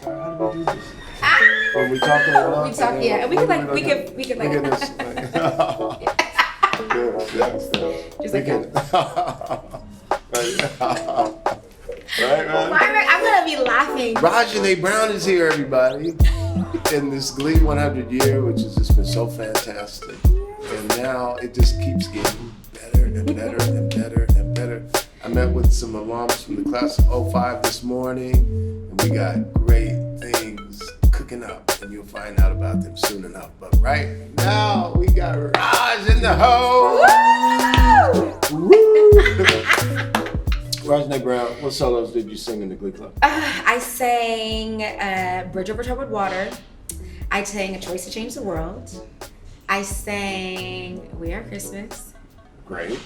How do we do this? When we talk about we talk, yeah. We could just like Right, man. I'm gonna be laughing. Rajane Brown is here, everybody, in this Glee 100 year, which has just been so fantastic. And now it just keeps getting better and better and better and better. I met with some alums from the class of 05 this morning, and we got great things cooking up, and you'll find out about them soon enough. But right now, we got Raj in the hole. Woo! Rajane Brown, what solos did you sing in the Glee Club? I sang Bridge Over Troubled Water. I sang A Choice to Change the World. I sang We Are Christmas. Great.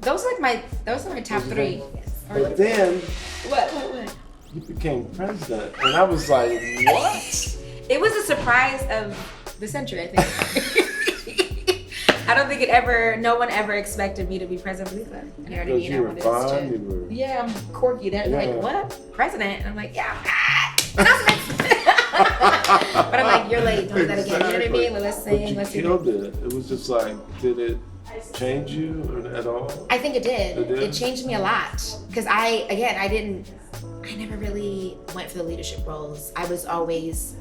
Those are my top three. But then What? you became president, and I was like, what? It was a surprise of the century, I think. I don't think no one ever expected me to be president of Glee Club. You know what I mean? You were fun. Yeah, I'm quirky. They're like, what? President? And I'm like, yeah. But I'm like, you're late. Don't do that again. You know what I mean? Let's sing. But you killed it. It was just like, did it change you at all? I think it did. It changed me a lot. Because I never really went for the leadership roles. I was always,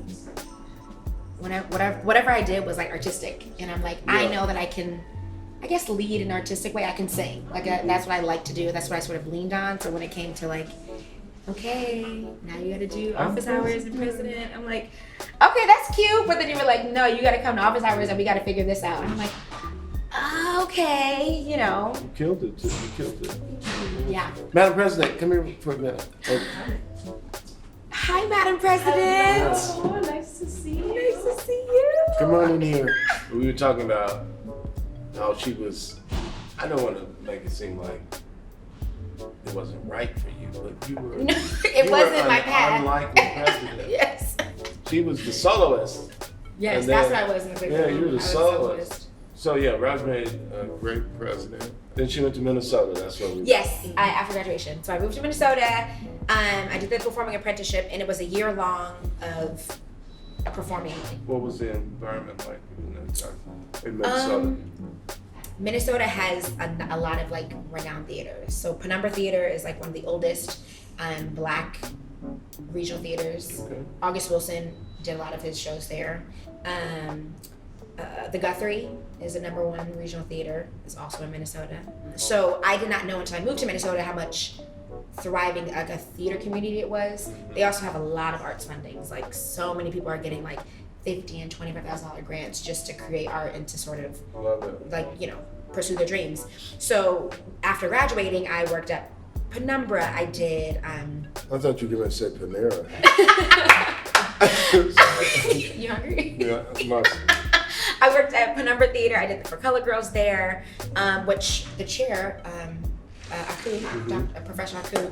whatever I did was like artistic. And I'm like, I know that I can, I guess, lead in an artistic way. I can sing. Like that's what I like to do. That's what I sort of leaned on. So when it came to like, okay, now you gotta do office hours and president. I'm like, okay, that's cute. But then you were like, no, you gotta come to office hours and we gotta figure this out. And I'm like, okay, you know. You killed it too. You killed it. Yeah. Madam President, come here for a minute. Hi, Madam President. Oh, nice to see you. Nice to see you. Come on in here. We were talking about how she was, I don't want to make it seem like it wasn't right for you, but you were. No, it wasn't my path. Unlikely president. Yes. She was the soloist. Yes, And that's then- what I was in the Glee Yeah, Club. you were I the was soloist. So yeah, Raj made a great president. Then she went to Minnesota. That's what we. Yes, after graduation. So I moved to Minnesota. I did the performing apprenticeship, and it was a year long of performing. What was the environment like in that time in Minnesota? Minnesota has a lot of like renowned theaters. So Penumbra Theater is like one of the oldest Black regional theaters. Okay. August Wilson did a lot of his shows there. The Guthrie is a #1 regional theater. It's also in Minnesota. So I did not know until I moved to Minnesota how much thriving like a theater community it was. They also have a lot of arts fundings. Like so many people are getting like $50,000 and $25,000 grants just to create art and to sort of like, you know, pursue their dreams. So after graduating, I worked at Penumbra. I did. I thought you were going to say Panera. You hungry? Yeah, must. I worked at Penumbra Theater. I did the For Color Girls there, which the chair, Aku, Professor Aku,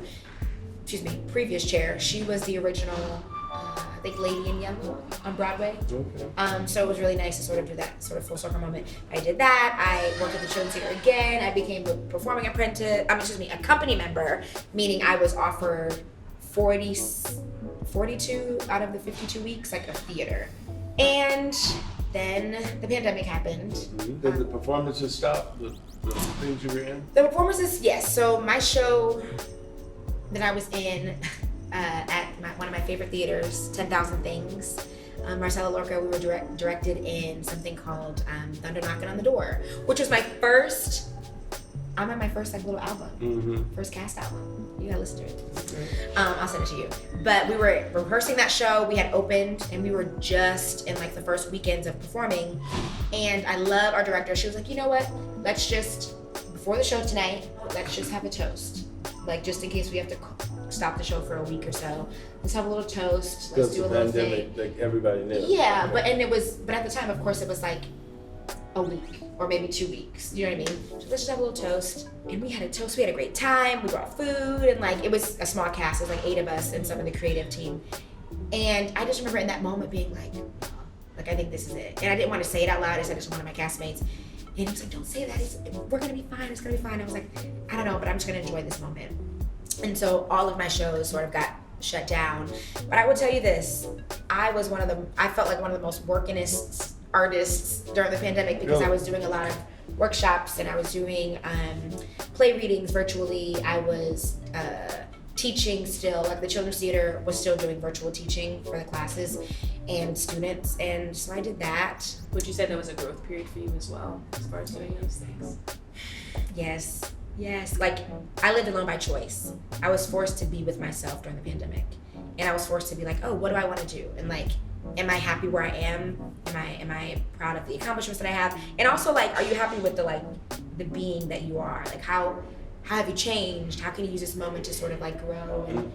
previous chair, she was the original, I think, Lady in Yellow on Broadway. Okay. So it was really nice to sort of do that sort of full circle moment. I did that. I worked at the Children's Theater again. I became a performing apprentice, a company member, meaning I was offered 42 out of the 52 weeks, like, of theater. And then the pandemic happened. Mm-hmm. Did the performances stop? The things you were in? The performances, yes. So my show that I was in at one of my favorite theaters, 10,000 Things, Marcella Lorca, we were directed in something called Thunder Knocking on the Door, which was my first, I'm at my first like little album, first cast album. You gotta listen to it. I'll send it to you. But we were rehearsing that show. We had opened and we were just in like the first weekends of performing. And I love our director. She was like, you know what? Let's just, before the show tonight, let's just have a toast. Like just in case we have to stop the show for a week or so. Let's have a little toast. Let's do a little thing. Like everybody knew. Yeah, but at the time, of course, it was like a week or maybe 2 weeks. You know what I mean? So let's just have a little toast. And we had a toast. We had a great time. We brought food and like it was a small cast. It was like 8 of us and some of the creative team. And I just remember in that moment being like I think this is it. And I didn't want to say it out loud. I said it to one of my castmates. And he was like, don't say that. We're gonna be fine. It's gonna be fine. I was like, I don't know, but I'm just gonna enjoy this moment. And so all of my shows sort of got shut down. But I will tell you this, I felt like one of the most workingest artists during the pandemic because I was doing a lot of workshops and I was doing play readings virtually. I was teaching still, like the Children's Theater was still doing virtual teaching for the classes and students, and so I did that. Would you say that was a growth period for you as well, as far as doing those things? Yes. Like, I lived alone by choice. I was forced to be with myself during the pandemic, and I was forced to be like, oh, what do I want to do? And like, am I happy where I am? Am I proud of the accomplishments that I have? And also, like, are you happy with the being that you are? Like, how have you changed? How can you use this moment to sort of like grow and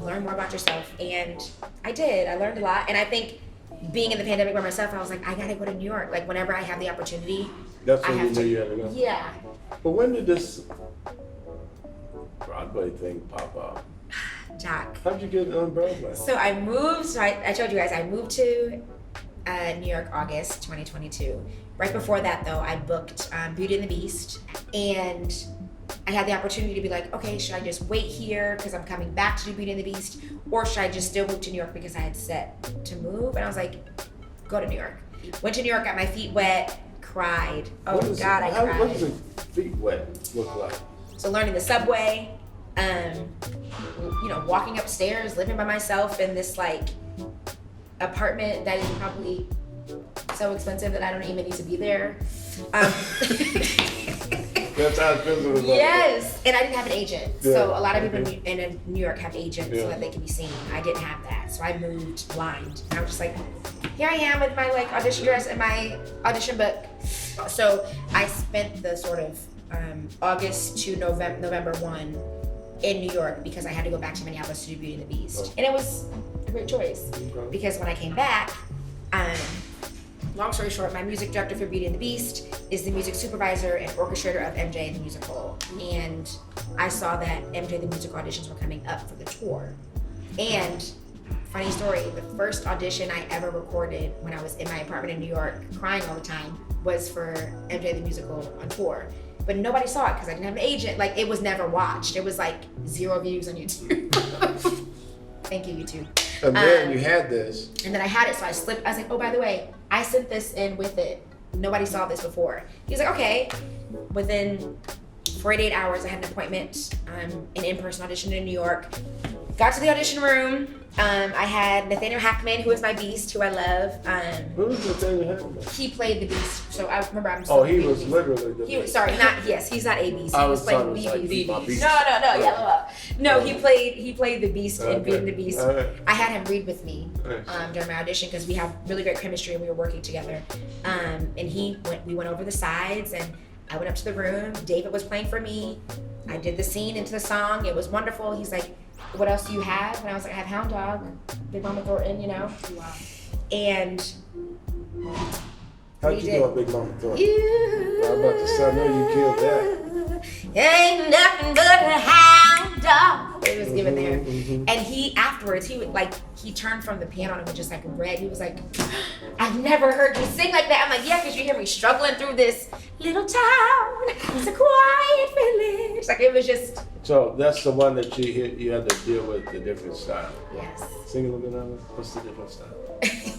learn more about yourself? And I did. I learned a lot. And I think being in the pandemic by myself, I was like, I gotta go to New York. Like, whenever I have the opportunity, That's when you knew you had to go. Yeah. But when did this Broadway thing pop up? Doc. How'd you get on Broadway? So I moved. So I told you guys I moved to New York August 2022. Right before that, though, I booked Beauty and the Beast, and I had the opportunity to be like, okay, should I just wait here because I'm coming back to do Beauty and the Beast, or should I just still move to New York because I had set to move? And I was like, go to New York. Went to New York, got my feet wet, cried. Oh God, I cried. What does a feet wet look like? So learning the subway, walking upstairs, living by myself in this like apartment that is probably so expensive that I don't even need to be there. That's how it feels. Yes, and I didn't have an agent. Yeah. So a lot of people in New York have agents so that they can be seen. I didn't have that, so I moved blind. I was just like, here I am with my like audition dress and my audition book. So I spent the sort of August to November 1 in New York because I had to go back to Minneapolis to do Beauty and the Beast. And it was a great choice because when I came back, long story short, my music director for Beauty and the Beast is the music supervisor and orchestrator of MJ the Musical. And I saw that MJ the Musical auditions were coming up for the tour. And funny story, the first audition I ever recorded when I was in my apartment in New York crying all the time was for MJ the Musical on tour. But nobody saw it because I didn't have an agent. Like, it was never watched. It was like 0 views on YouTube. Thank you, YouTube. And then you had this. And then I had it, so I slipped. I was like, oh, by the way, I sent this in with it. Nobody saw this before. He was like, okay. Within 48 hours, I had an appointment, an in-person audition in New York. Got to the audition room. I had Nathaniel Hackman, who is my Beast, who I love. Who was Nathaniel Hackman? He played the Beast. So I remember I'm Oh, he was literally the Beast. He's not a Beast. I He was playing talking the like Beast. my Beast. No, he played the Beast in Beauty and the Beast. Right. I had him read with me Nice. during my audition because we have really great chemistry and we were working together. And we went over the sides and I went up to the room. David was playing for me. I did the scene into the song. It was wonderful. He's like, what else do you have? And I was like, I have Hound Dog, Big Mama Thornton, Wow. And how'd you know Big Mama Thornton? I was about to say, I know you killed that. Ain't nothing but a hound dog. It was given there. And he afterwards, he turned from the piano and was just like red. He was like, I've never heard you sing like that. I'm like, yeah, because you hear me struggling through this little town. It's a quiet village. Like, it was just. So that's the one that you had to deal with the different style. Yes. Sing a little bit of it. What's the different style?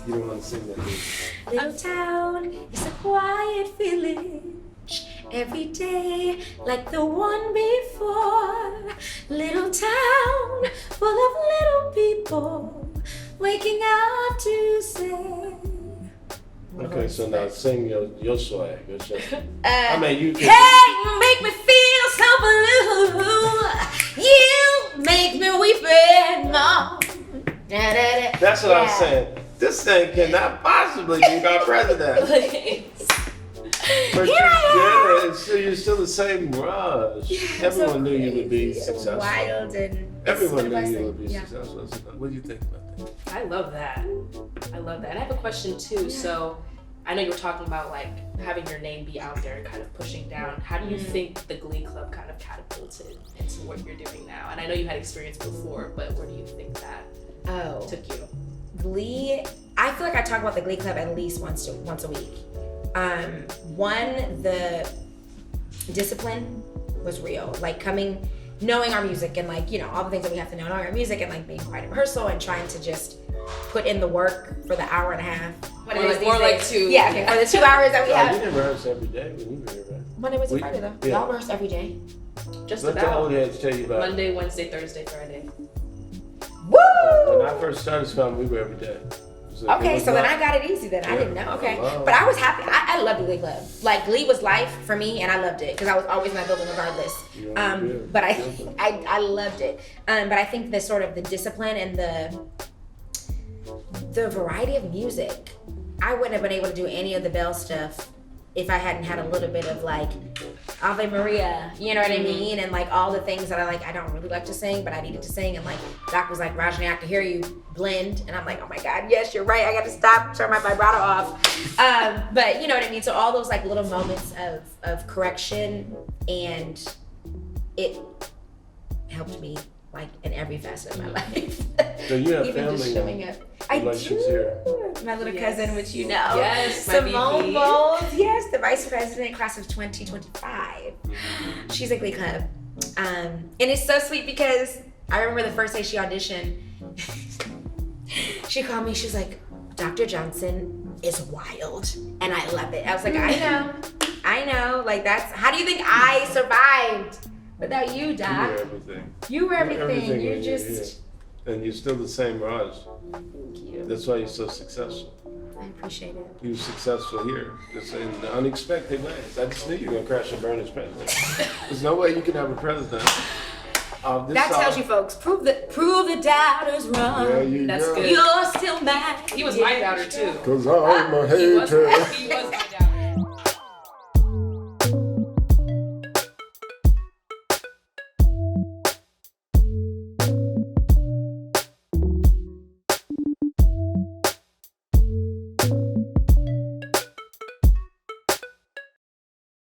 You don't want to sing that, do you? Little town is a quiet village. Every day like the one before. Little town full of little people waking up to say. Okay, so now sing your swag. I mean, you can. Hey, you make me feel so blue. You make me weep and moan. That's what I'm saying. This thing cannot possibly be our president. But you're still the same Raj. Yeah, Everyone knew you would be successful. Wild and everyone knew you would be successful. What do you think about that? I love that. And I have a question too. So I know you were talking about like having your name be out there and kind of pushing down. How do you think the Glee Club kind of catapulted into what you're doing now? And I know you had experience before, but where do you think that took you? Glee, I feel like I talk about the Glee Club at least once a week. One, the discipline was real. Like coming knowing our music and like, you know, all the things that we have to know, knowing our music and like being quiet in rehearsal and trying to just put in the work for the hour and a half. What it is these more days. like 2. Yeah, okay, for the 2 hours that we You have. didn't rehearse every day when you were here, right? Monday, Wednesday, Friday though. Yeah. Y'all rehearse every day. Just Let the about. old heads tell you about it. Monday, Wednesday, Thursday, Friday. Woo! When I first started Spelman, we were every day. Okay, so then I got it easy then. I didn't know. Okay. Wow. But I was happy. I loved the Glee Club. Like, Glee was life for me, and I loved it because I was always in that building regardless. But I loved it. But I think the sort of the discipline and the variety of music, I wouldn't have been able to do any of the Bell stuff if I hadn't had a little bit of like Ave Maria, you know what I mean? And like all the things that I don't really like to sing, but I needed to sing. And like Doc was like, Rajane, I can hear you blend. And I'm like, oh my God, yes, you're right. I got to stop, turn my vibrato off. But you know what I mean? So all those like little moments of correction, and it helped me like in every facet of my life. So you have Even just family showing up. I relationships do. here. My little Yes. cousin, which you know. Yes, my Simone VP. Bowles. Yes, the vice president, class of 2025. She's a Glee Club. And it's so sweet because I remember the first day she auditioned, she called me, she's like, Dr. Johnson is wild. And I love it. I was like, I know. Like that's, how do you think I survived without you, Doc? You were everything. You were everything. when You're you're just, here. And you're still the same Raj. thank you. That's why you're so successful. I appreciate it. He was successful here, just in unexpected ways. I just knew you were gonna crash and burn as president. There's no way you can have a president. That tells you folks, prove the doubters wrong. There you That's go. good. You're still mad. He was my doubter too. Cause I'm a He was, hater. he was